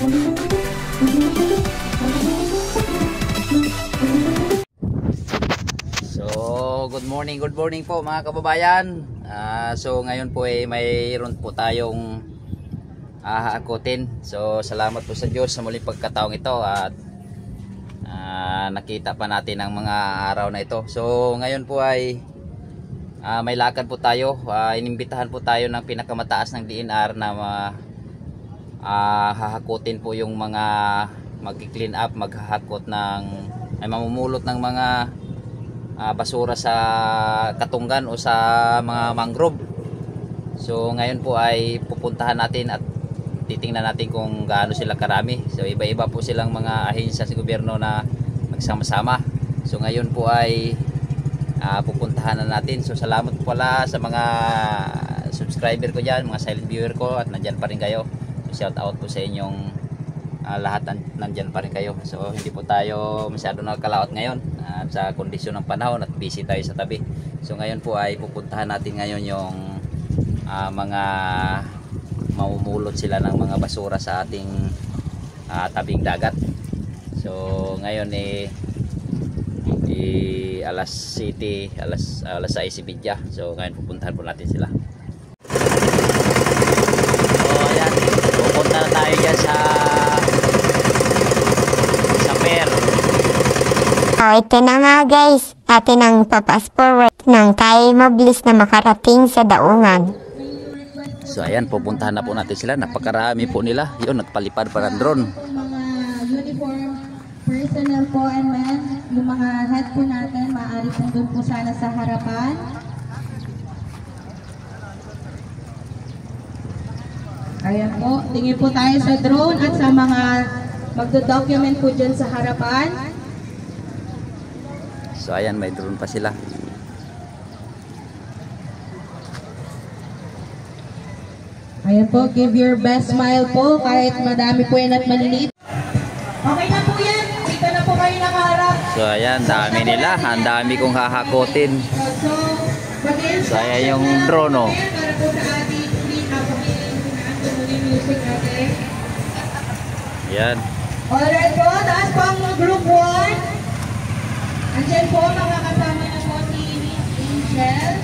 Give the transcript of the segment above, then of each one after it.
Good morning po mga kababayan. So ngayon po ay mayroon po tayong haakutin. So salamat po sa Diyos sa muling pagkataong ito at nakita pa natin ang mga araw na ito. So ngayon po ay may lakad po tayo. Inimbitahan po tayo ng pinakamataas ng DNR na hahakutin po yung mga mag-clean up, maghahakot ng ay mamumulot ng mga basura sa Katunggan o sa mga mangrove. So ngayon po ay pupuntahan natin at titingnan natin kung gaano sila karami. So iba-iba po silang mga ahensya sa gobyerno na magsama-sama. So ngayon po ay pupuntahan na natin. So salamat po pala sa mga subscriber ko dyan, mga silent viewer ko, at nandyan pa rin kayo. So shout out po sa inyong lahat, nandyan pa rin kayo. So hindi po tayo masyado nakakalaot ngayon sa kondisyon ng panahon at busy tayo sa tabi. So ngayon po ay pupuntahan natin ngayon yung mga mamumulot sila ng mga basura sa ating tabing dagat. So ngayon alas 6:30 So ngayon pupuntahan po natin sila. So ayan, pupunta na tayo dyan sa pier. Ito na nga guys, atin ang papas forward nang tayo mabilis na makarating sa daungan. So ayan, pupuntahan na po natin sila. Napakarami po nila. Yun, nagpalipad pa ng drone. Mga uniform personnel po and men, yung mga head po natin, maaari po doon po sana sa harapan. Ayan po, tingin po tayo sa drone at sa mga magdo-document po dyan sa harapan. So ayan, may drone pa sila. Ayan po, give your best smile po kahit madami po yan at maliliit. Okay na po yan, dito na po kayo nakaharap. So ayan, dami nila. Ang dami kong hahakotin. So ayan yung drone, oh. Para po sa ating music natin. Ayan. Alright po, taas po ang group 1. Andiyan po, mga kasama niya po si Miss Angel.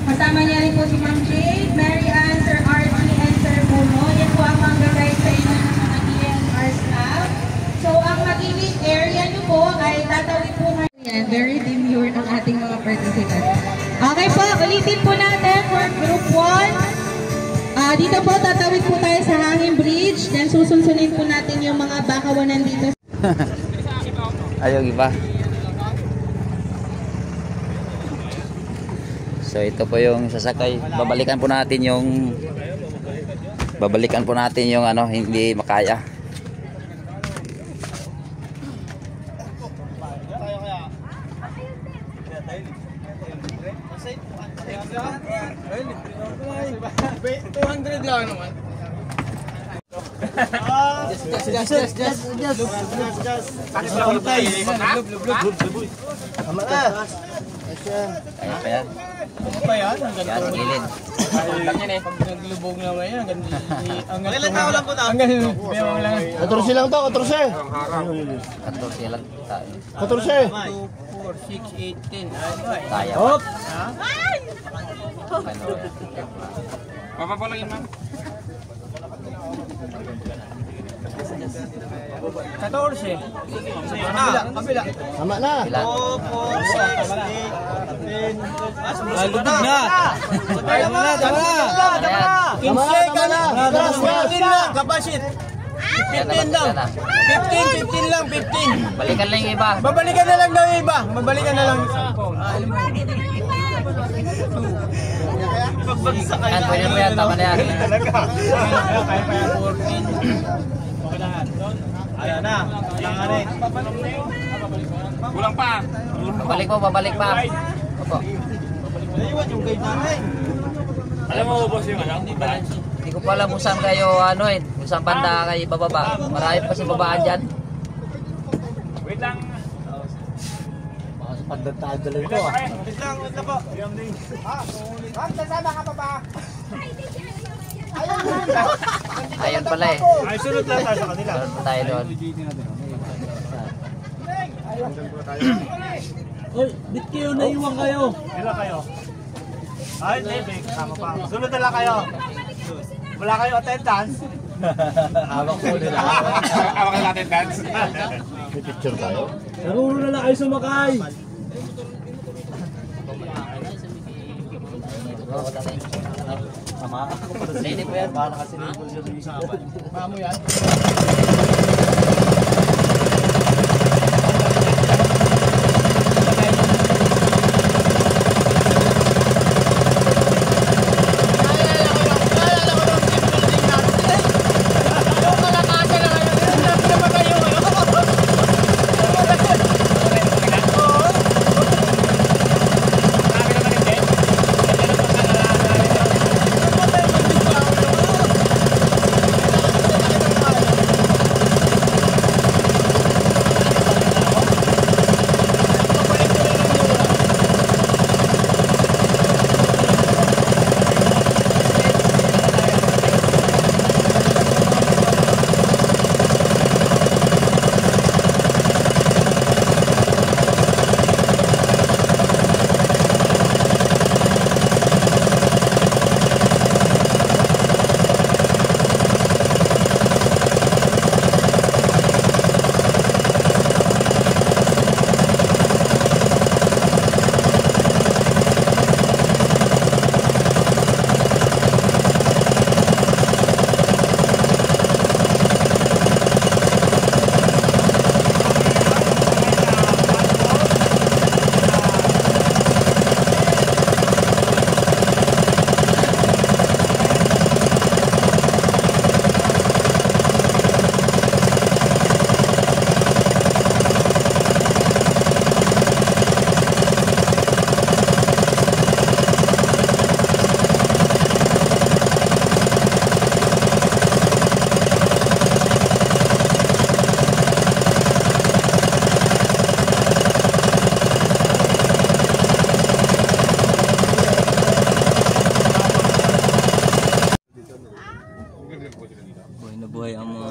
Kasama niya rin po si Ma'am Jade, Mary Ann, Sir Archie, and Sir Puno. Yan po ang mga guide sa inyo ng mga DNR staff. So, ang magiging area niyo po ay tatawid po ngayon. Very demure ang ating mga participants. Okay po, ulitin po natin for group 1. Dito po, tatawid po tayo sa Hanging Bridge. Then susunsunin po natin yung mga bakawanan dito. Ayaw iba. So ito po yung sasakay. Babalikan po natin yung ano, hindi makaya. Yan, gilid. Pag naglubog na ngayon, ilan tao lang po na? Hanggang 14 lang to, 14. 14 lang tayo. 14. 2, 4, 6, 8, 10. Kaya. Hop. Papapalagin ma'am. 14. Kabila. Tama na. 2, 4, 6, 8, 10. Lubog na. Tama na. 15 ka na. 15 lang. Kapasit. 15 lang. 15 lang. 15. Balikan lang yung iba. Babalikan na lang daw yung iba. Babalikan na lang. Pagbagsak kayo. Yan, pwede mo yan. Tama na yan. Kaya 14. Ayan na. Kulang pa. Babalik pa. Opo. Naiwan yung guide natin. Alam mo boss yung ano? Hindi ko pa alam kung saan kayo kung saan banda kayo bababa. Marami pa sa babaan dyan. Wait lang. Pagdantado lang ito Wait lang po. Sasama ka pa ba? Ayun pala eh. Ay, sunod lang tayo sa kanila. Sunod pa tayo doon. Uy, bit kayo, naiwan kayo. Ilan kayo? Ay, hindi. Tama pa. Sunod na lang kayo. Wala kayo attendance. Hawak ko nila. Hawak na attendance. May picture tayo? Naruro na lang kayo sumakay. Tama ako pa sa Hindi po yan. Para kasi nilibol siya rin sa akin. Mamo yan. Buhay na buhay ang mga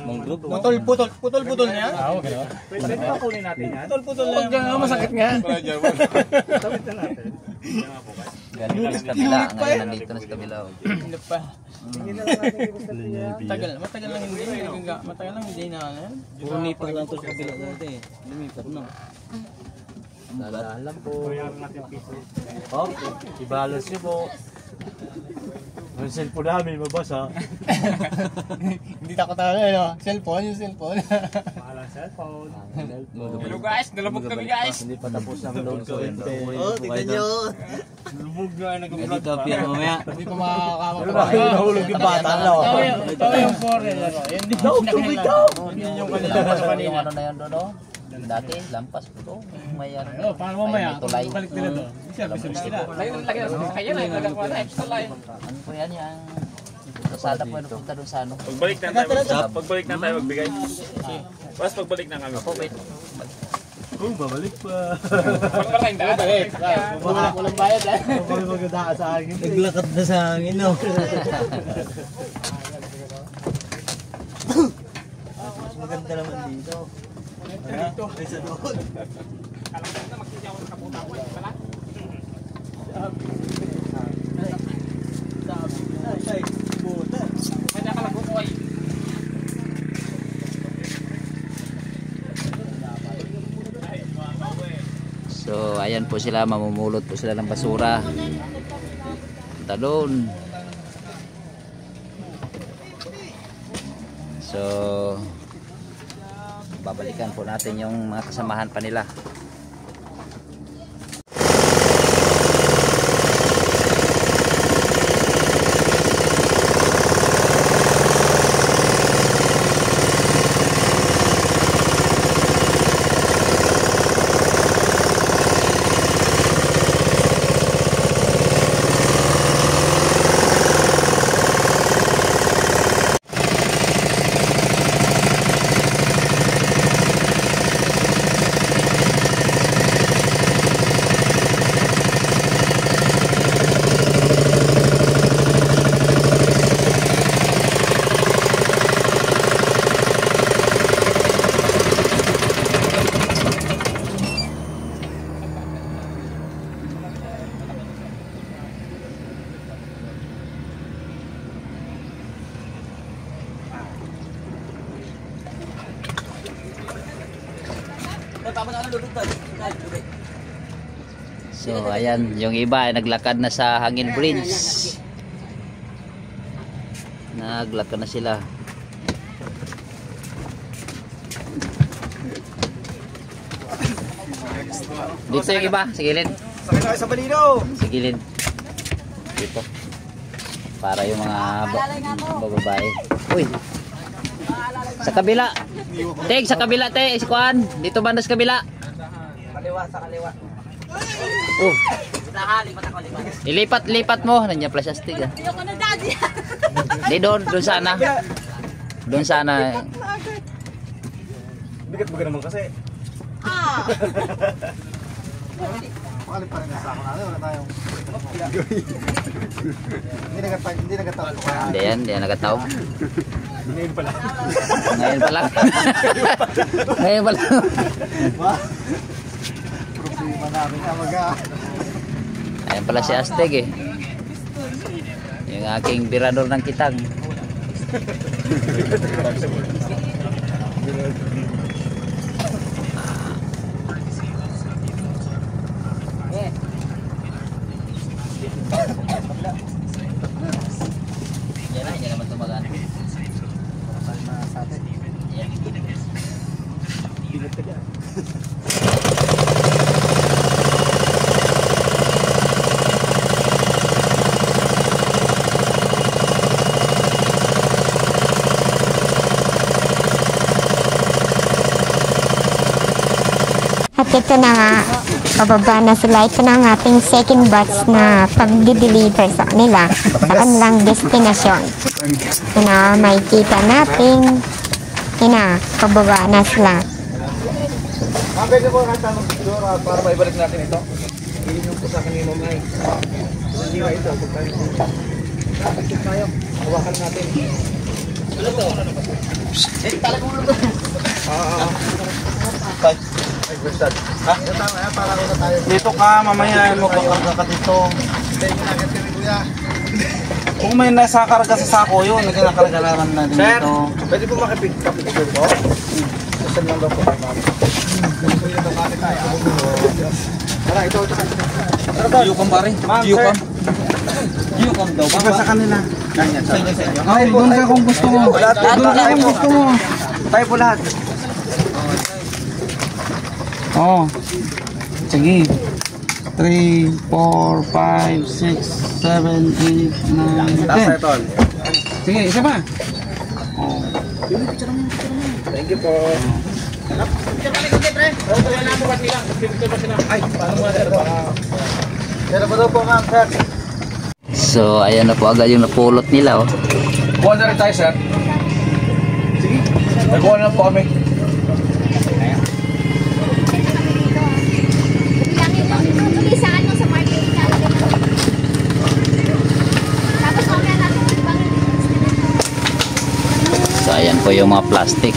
mangrove. Putol niya? Oo, gano'n. Pwede pa kunin natin yan. Putol na yan. Masakit nga. Sabit na natin. Galing na sa kabila. Ngayon nandito na sa kabila. Hindi pa. Matagal lang hindi. Matagal lang hindi na ano yan. Puro nipa lang to sa kabila dati. Lumipat na. Dalahan lang po. Oh, ibalos niyo po. Ang cellphone namin mabasa. Hindi takot tayo ano. Cellphone, yung cellphone. Mahalang cellphone. Hello guys, nalabog kami guys. Hindi pa tapos ang load ko. Oh, tignan nyo. Nalabog na nag-vlog Dito pa. piyan mamaya. Hindi ko makakama Pero pa. bakit nahulog yung bata? Ito yung foreign. Hindi yung kanila pa sa Yung kanina. ano na yan doon, no? Dati, lampas po to. May ano. Paano mamaya? May tulay. Balik nila to. Service nila. Lagi na sa kanya na. Nagkakuha na extra line. Ano po yan yung... Kasada po ano punta doon sa ano. Pagbalik na tayo, pagbalik na tayo magbigay. Pas pagbalik na kami. Opo, wait. Babalik pa. Pagparain daan. Walang bayad eh. Kami maganda sa hangin. Naglakad na sa hangin, no? Mas maganda naman dito. Dito. Isa doon. So, ayan po sila, mamumulot po sila ng basura. Punta doon. So, babalikan po natin yung mga kasamahan pa nila. So ayan, yung iba ay naglakad na sa Hangin Bridge. Naglakad na sila. Dito yung iba, sa gilid. Sakay tayo sa Balino. Sa gilid. Dito. Para yung mga bababae. Uy. Sa kabila. Teg, sa kabila, te. Iskuan. Dito banda sa kabila. Kaliwa, sa kaliwa. Oh. Ilipat-lipat mo. Nandiyan flash astig. Ayoko na daddy. Di doon sana. Doon sana. Bigat mo naman kasi. Makalit pa rin na sa ako natin. Wala tayong... Hindi nagataw. Hindi yan nagataw. Ngayon pala. Ngayon pa lang. Ngayon pa lang. Problema namin na Ayan pala si Asteg eh. Yung aking birador ng kitang. Yan naman tumagaan. Yan. Bigat ka dyan. At ito na nga, pababa na sila. Ito na ang ating second batch na pag-deliver sa kanila sa kanilang destinasyon. Ito na, makikita natin. Ito na, pababa na sila. Pwede po nga tanong siguro para maibalik natin ito. Hindi yung po sa akin yung mamay. Hindi nga ito. Kapit tayo. Hawakan natin. Ano to? Talaga mo ito. Ay, Gustad. Ha? Tama yan, para na tayo. Dito ka, mamaya mo kakarga ka dito. Hindi, ginagad kami kuya. Kung may nasa karga sa sako yun, nagkinakarga lang na dito. Sir, pwede po makipig-kapit po? Saan lang daw po kayo mami? Tara, ito. Yukam pare. Yukam. Yukam daw. Iba sa kanila. Ay, doon ka kung gusto mo. Doon ka kung gusto mo. Tayo po lahat. Oh. Sige. 3, 4, 5, 6, 7, 8, 9, 10. Sige, isa pa. Oh. Thank you po. Ay, paano mo na ito? Meron pa daw po ma'am, sir. So ayan na po agad yung napulot nila oh. Buwan na rin tayo, sir. Sige. Nagbuwan na po kami. So ayan po yung mga plastic.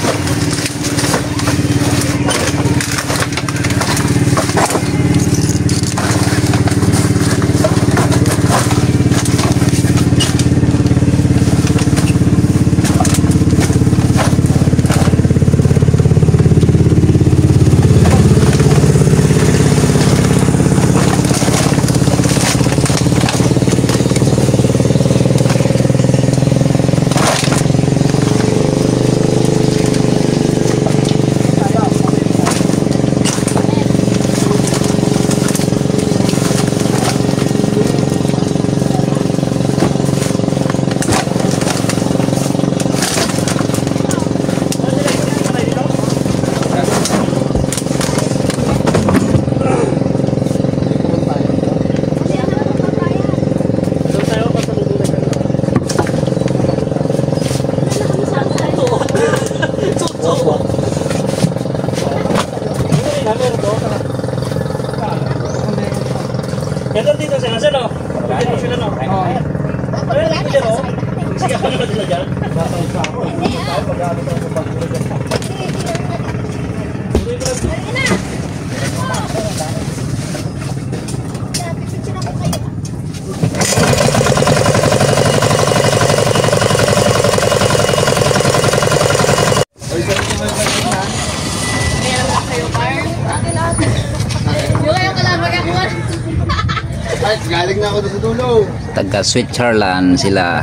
Ganda dito sila sila, no? Dito sila, no? Oo. Ayun, dito, no? Sige, ako naman sila dyan. Galing na ako doon sa dulo. Taga Switzerland sila.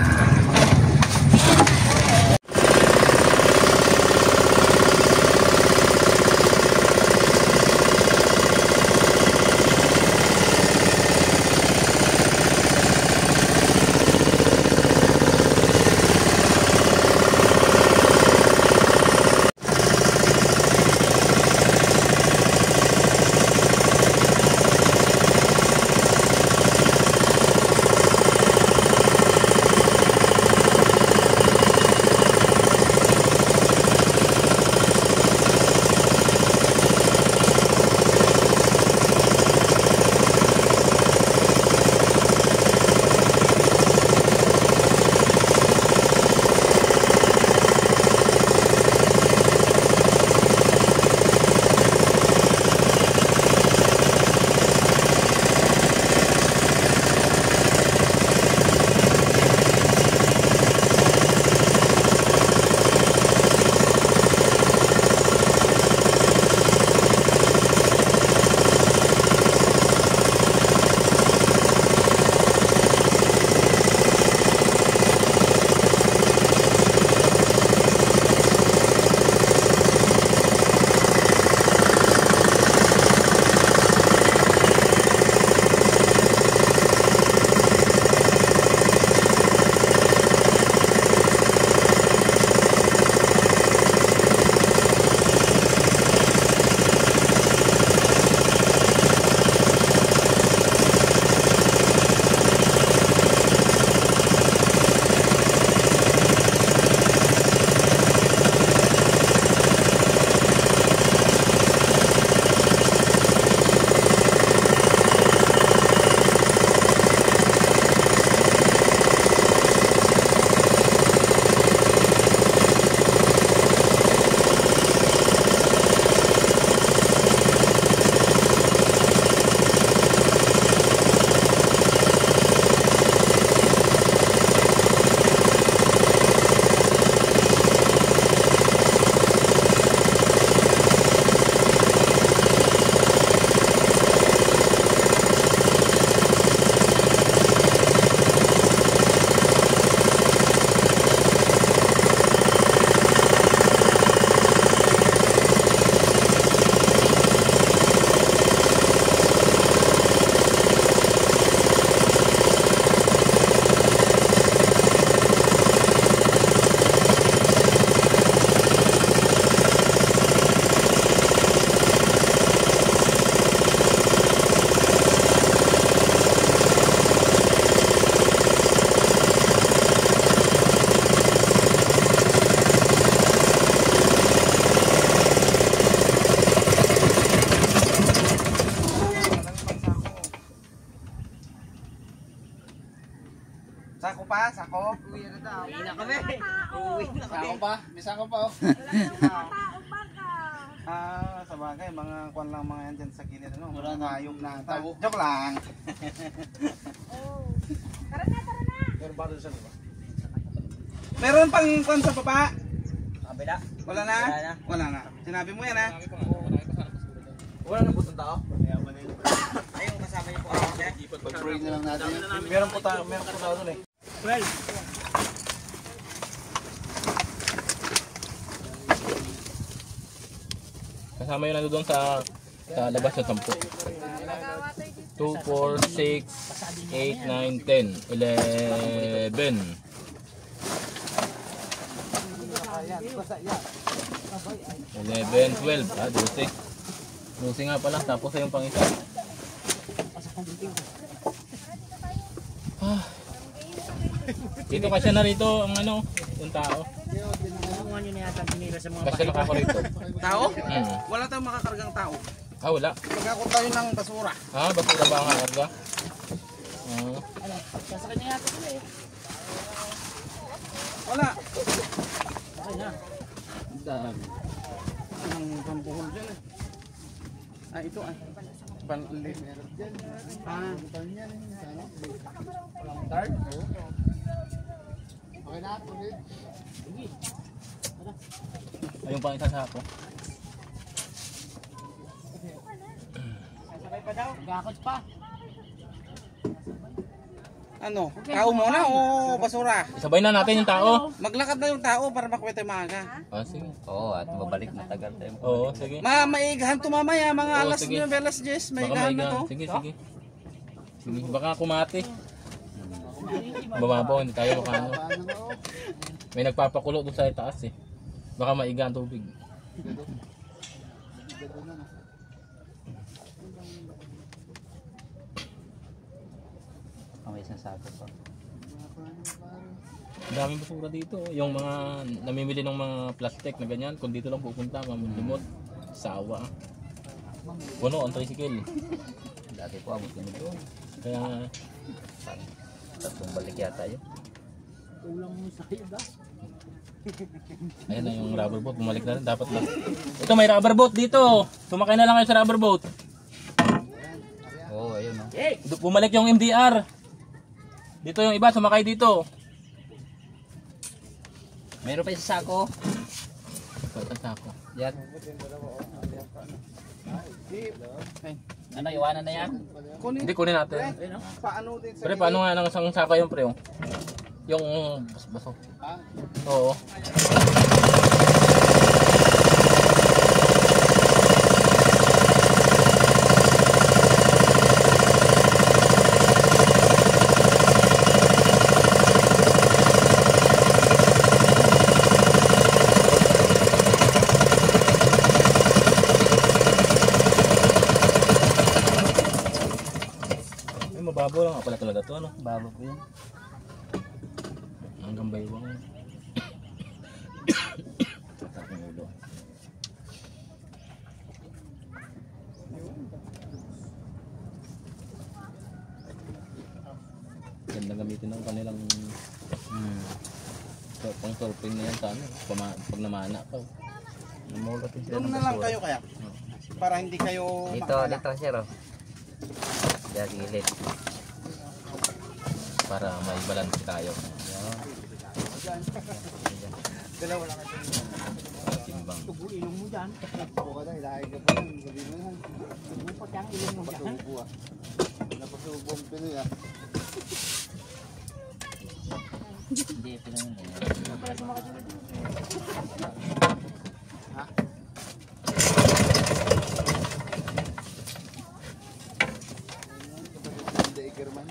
Sako pa, sako. Uwi na daw. Uwi na kami. Uwi na kami. Sako pa, may sako pa oh. Sa bagay, mga kwan lang mga yan dyan sa gilid, ano? Wala na hayop na tao. Joke lang. Tara na, tara na. Meron ba doon sa diba? Meron pang kwan sa baba. Kabila. Wala na? Wala na. Sinabi mo yan ha? Wala na po itong tao? Ayun, kasama niyo po ako. Pag-pray na lang natin. Meron po tao doon eh. 12. Kasama yun doon sa labas ng 10. 2, 4, 6, 8, 9, 10, 11. 11, 12. 12. 12 nga pala. Tapos yung pang isa. Dito kasi na rito ang ano, yung tao. Kasi nakako rito. Tao? Hmm. Wala tayong makakargang tao. Ah, wala. Magkakot tayo ng basura. Ah, basura ba ang karga? Wala. Ang pambuhol dyan eh. Ah, ito ay. Panlit. Start? Okay na, tuloy. Ayun pang isa sa ako. Sabay pa daw. Gakot pa. Ano? Tao muna o basura? Sabay na natin yung tao. Maglakad na yung tao para makwete maaga. Sige. Oo, at mabalik na tagal tayo. Oo, sige. Maigahan to mamaya, mga Oo, alas sige. 9, alas 10, Baka maigahan na to. Sige. Sige, baka kumati. Bababaw, hindi tayo makano. May nagpapakulo doon sa itaas eh. Baka maiga ang tubig. May isang sako pa. Ang daming basura dito. Yung mga namimili ng mga plastic na ganyan, kung dito lang pupunta, mamumlimot. Sawa. Puno ang tricycle. Dati po abot kami doon. Kaya, Tatlong balik yata yun. ayun na yung rubber boat. Bumalik na rin. Dapat lang. Ito, may rubber boat dito. Sumakay na lang kayo sa rubber boat. Oo, ayun o. Bumalik yung MDR. Dito yung iba, sumakay dito. Mayroon pa isang sako. Pagkanta ako. Yan. Ano, iwanan na yan? Hindi, kunin natin. Paano din sa Pre, paano nga nang isang saka yung pre? Yung baso. Oo. Mababaw lang pala talaga to, ano? Baba po yun. Hanggang baywang. Tatlong ulo. Ganda gamitin ng kanilang pang surfing na yan sa ano. Pag namana pa. Namulot din sila doon ng na lang basura. kayo kaya? Para hindi kayo Dito, makala. dito sir o. Diyan, gilid. Para may balance tayo. Dalawa lang kayo. Timbang. Buka na, ilahay ka pa lang. Sabi mo yan. Napasubo ah. Napasubo ang Pinoy ah. Hindi, pinangan. Hindi ikerman.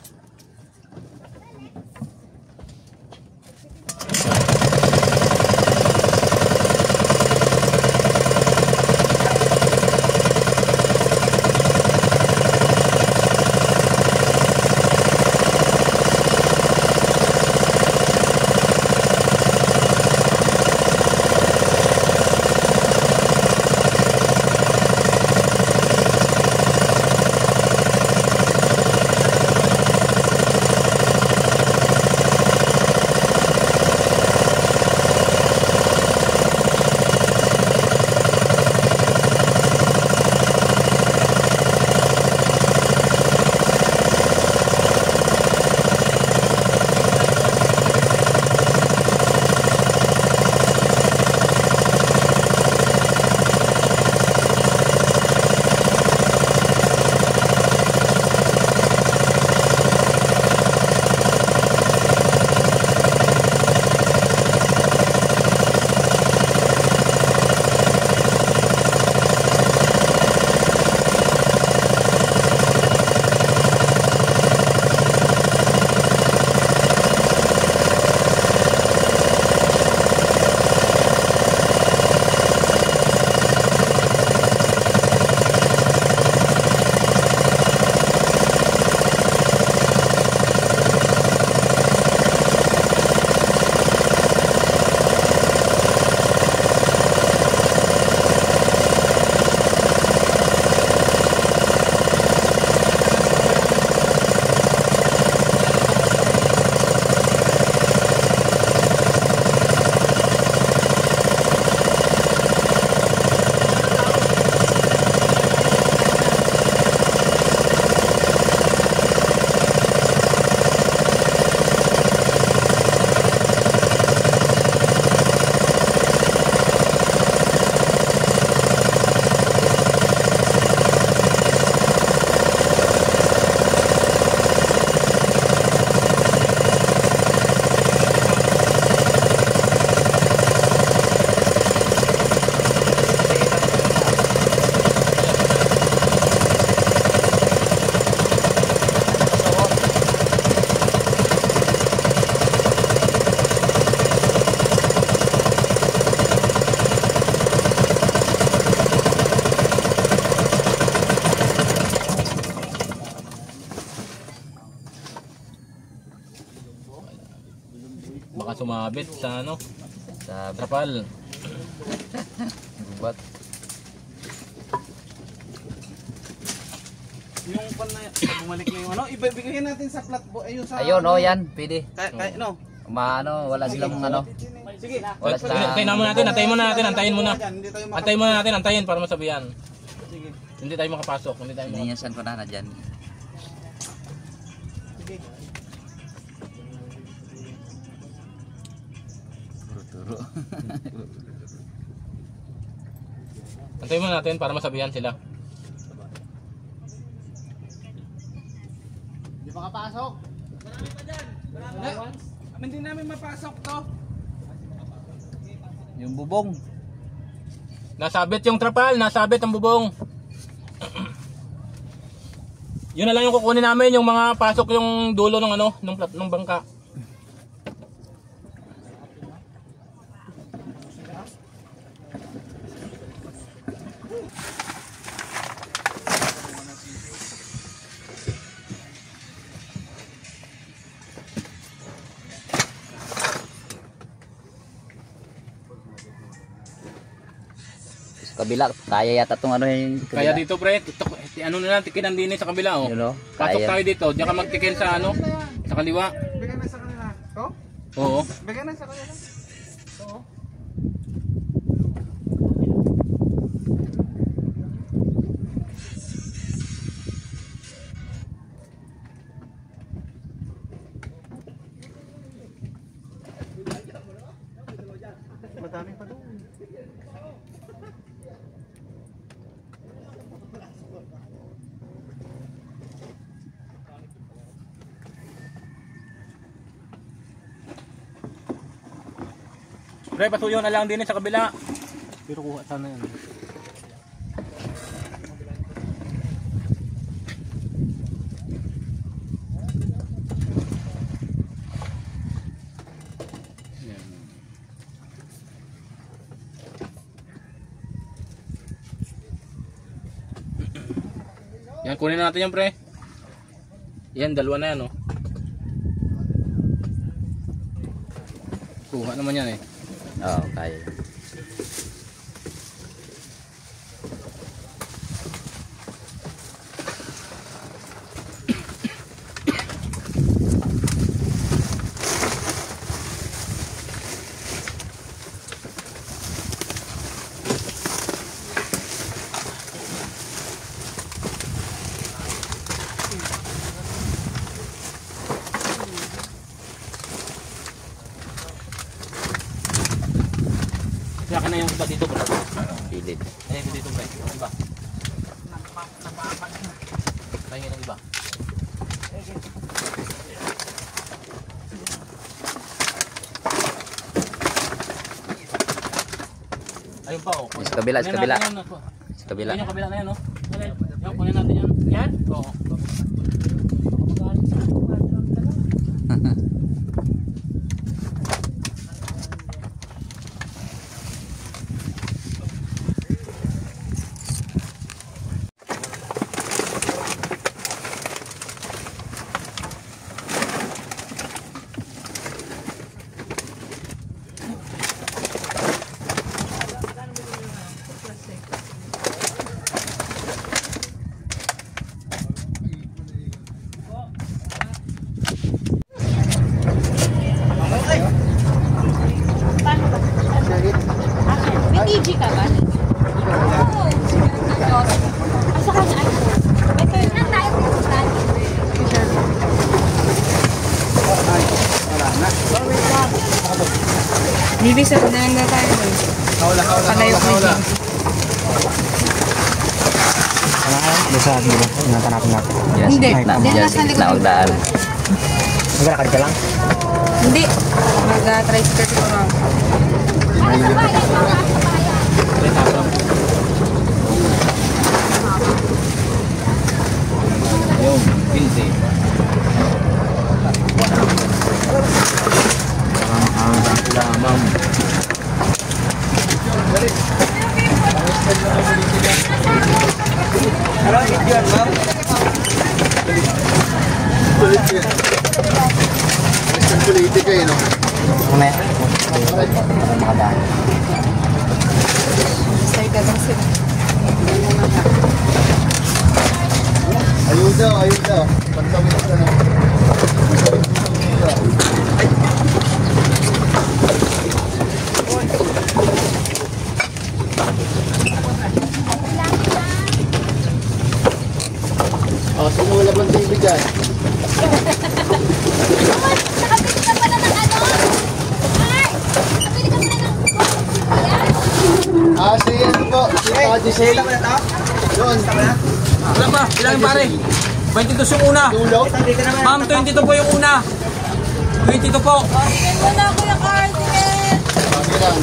sumabit sa ano, Sa trapal. gubat. Yung pan na bumalik na yung ano, ibibigay natin sa flat bo ayun sa Ayun, oh, yan, pwede. kay no. Maano, wala silang ano. Sige. Wala silang... Antayin muna natin, antayin muna natin, antayin muna. Hindi tayo Antayin muna natin, antayin para masabihan. Sige. Hindi tayo makapasok, hindi tayo makapasok. Iniyasan ko na dyan. Sige. Turo. Antayin muna natin para masabihan sila. Hindi makapasok. Hindi namin mapasok to. Yung bubong. Nasabit yung trapal, nasabit ang bubong. Yun na lang yung kukunin namin, yung mga pasok yung dulo ng ano, ng bangka. Kabila, kaya yata itong ano yung kabila. Kaya dito pre, ano na lang, tikinan din sa kabila oh. You know, Pasok kaya. tayo dito, diyan ka magtikin sa ano, sa kaliwa. Bigyan na sa kanila. To? Oo. Bigyan na sa kanila. Oo. Madami pa doon. Pre, pasuyo na lang din sa kabila. Pero kuha sana yan. Yan, kunin natin yan pre. Yan, dalawa na yan oh. Kuha naman yan eh. Oo, kaya. Kaya ka na yung iba dito bro. Pilit. Ay, dito pre. Yung iba. Kaya ng iba. Ayun pa oh. Sa kabila, sa kabila. Kunin natin yan, oh. Sa kabila. Ayun yung kabila na yan oh. Yan, kunin natin yan. Yan? Oo. May TG ka ba? Oo. Asa ka na iPhone? Ito yun na tayo. Bibi, sa na lang na tayo. Palayo ko yun. Yes, Hindi. na, Hindi, dyan, nasa likod. na magdaan. Maglalakad ka lang? Hindi. Mag-tricycle ko lang. Yung, 15. Lamang. Politika eh, no? Muna yan. Para makadaan. Ayuda, ayuda. Pagtawid ka na. Oh, sino wala bang TV dyan? Nakabili ka pala ng ano? Ay! Nakabili ka pala ng... Ah, si ano po? Si Gisela mo na ito? Doon. Wala pa, ilang yung pare? 22 yung una. Tulo? Ma'am, 22 po yung una. 22 po. Bigyan mo na ako yung cardigan. Kami lang.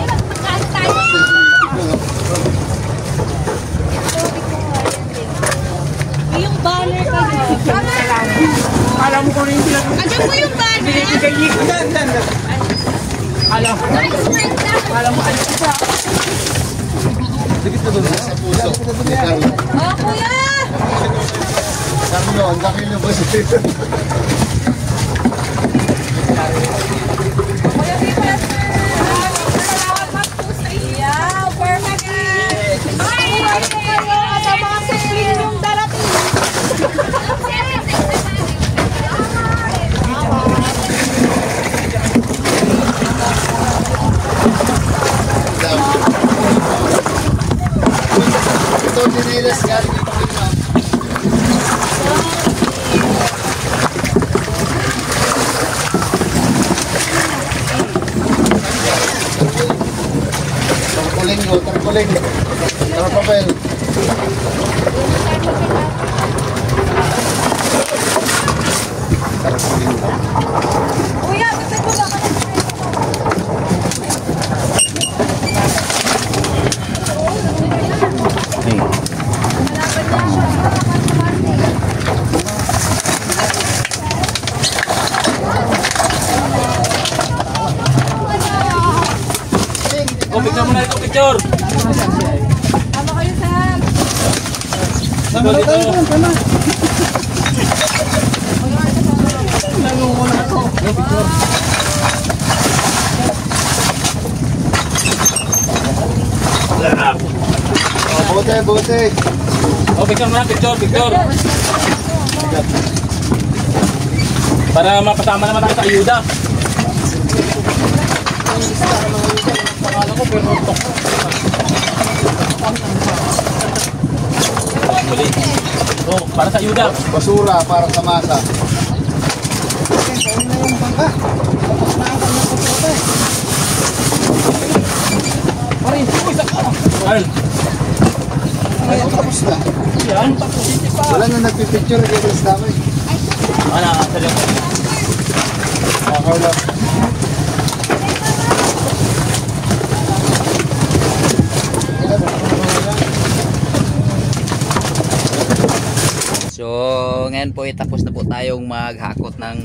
Magkaan tayo. Yung banner kayo. Alam mo kung ano yung pinag- Andiyan po yung banner. Alam mo. Alam mo. Sa puso. Si Carlo. Oh, kuya! Carlo, ang dami nyo ba siya? Kuya Vipas! Salamat po sa iyo! Perfect! Ay! Ay po kayo! At ang mga sisling yung darating! Ito, Ginelas, galing yung Panginoon. Tangkuling mo, tangkuling. Tara papel. Kuya, gusto ko ba ka Oh, picture mo na ito, picture. Tama kayo, Sam! Sama na tayo. Oh, bote, bote. Oh, picture mo na, picture. Para mapasama naman tayo sa ayuda. Muli. Oh, para sa ayuda. Basura para sa masa. Carl. Tapos na. Yan. Wala na nagpipicture kaya sa dami. Ano, sabi ko. Ako na. So ngayon po tapos na po tayong maghakot ng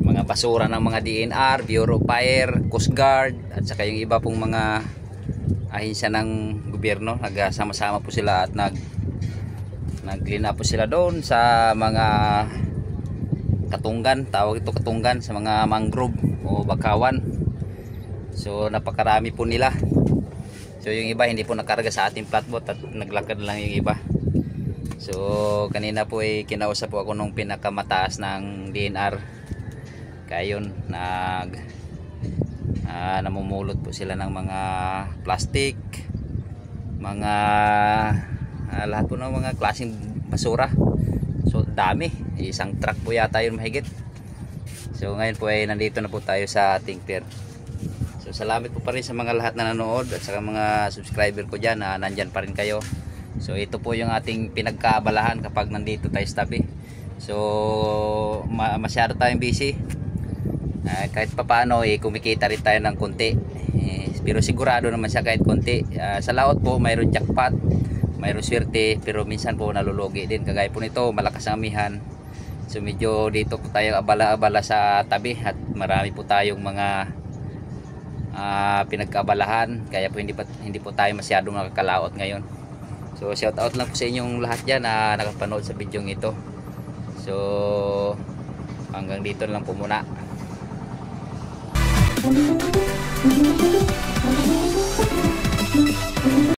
mga basura ng mga DNR, Bureau of Fire, Coast Guard at saka yung iba pong mga ahensya ng gobyerno. Nagsama-sama po sila at nag-clean up po sila doon sa mga katunggan, tawag ito katunggan, sa mga mangrove o bakawan. So napakarami po nila. So yung iba hindi po nakarga sa ating flatboat at naglakad lang yung iba. So kanina po ay kinausap po ako nung pinakamataas ng DNR. Kaya yun, namumulot po sila ng mga plastic, mga lahat po ng mga klaseng basura. So dami, isang truck po yata yun mahigit. So ngayon po ay nandito na po tayo sa ating pier. So salamat po pa rin sa mga lahat na nanood at sa mga subscriber ko dyan na nandyan pa rin kayo. So ito po yung ating pinagkaabalahan kapag nandito tayo sa tabi. So masyado tayong busy. Kahit papaano kumikita rin tayo ng konti. Pero sigurado naman siya kahit konti. Sa laot po mayroon jackpot, mayroon swerte, pero minsan po nalulugi din. Kagaya po nito, malakas ang amihan. So medyo dito po tayo abala-abala sa tabi at marami po tayong mga pinagkaabalahan. Kaya po hindi po tayo masyadong nakakalaot ngayon. So shout out lang po sa inyong lahat dyan na nakapanood sa video ito. So hanggang dito lang po muna.